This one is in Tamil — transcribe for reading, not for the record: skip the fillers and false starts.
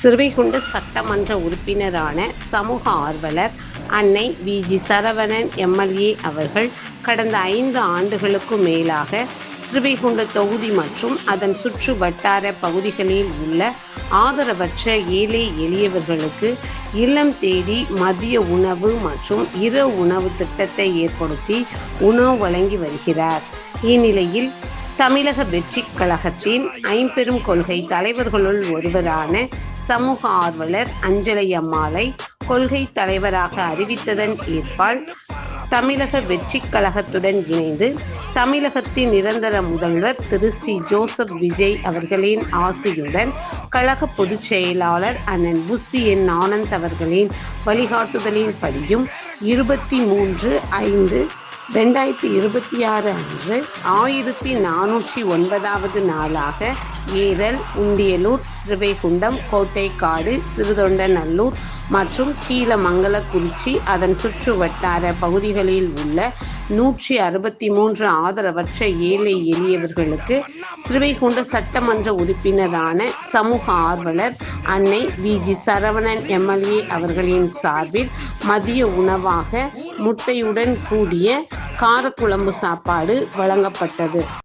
சிறுவைகுண்ட சட்டமன்ற உறுப்பினரான சமூக ஆர்வலர் அன்னை வி.ஜி. சரவணன் எம்.எல்.ஏ. அவர்கள் கடந்த 5 ஆண்டுகளுக்கு மேலாக சிறுவைகுண்ட தொகுதி மற்றும் அதன் சுற்று வட்டார பகுதிகளில் உள்ள ஆதரவற்ற ஏழை எளியவர்களுக்கு இல்லம் தேடி மதிய உணவு மற்றும் இரவு உணவு திட்டத்தை ஏற்படுத்தி உணவு வழங்கி வருகிறார். இந்நிலையில் தமிழக வெற்றிக் கழகத்தின் ஐம்பெரும் கொள்கை தலைவர்களுள் ஒருவரான சமூக ஆர்வலர் அஞ்சலை அம்மாளை கொள்கை தலைவராக அறிவித்ததன் ஏற்பால் தமிழக வெற்றிக் கழகத்துடன் இணைந்து தமிழகத்தின் நிரந்தர முதல்வர் திரு சி. ஜோசப் விஜய் அவர்களின் ஆசியுடன் கழக பொதுச் செயலாளர் அண்ணன் புஸ்ஸி என். ஆனந்த் அவர்களின் வழிகாட்டுதலின் படியும் 23/5/2026 அன்று 1409வது நாளாக ஏரல், உண்டியலூர், சிறுவைகுண்டம், கோட்டைக்காடு, சிறுதொண்டநல்லூர் மற்றும் கீழமங்கலக்குறிச்சி அதன் சுற்று வட்டார பகுதிகளில் உள்ள 163 ஆதரவற்ற ஏழை எளியவர்களுக்கு சிறுவைகுண்ட சட்டமன்ற உறுப்பினரான சமூக ஆர்வலர் அன்னை வி.ஜி. சரவணன் எம்.எல்.ஏ. அவர்களின் சார்பில் மதிய உணவாக முட்டையுடன் கூடிய காரக்குழம்பு சாப்பாடு வழங்கப்பட்டது.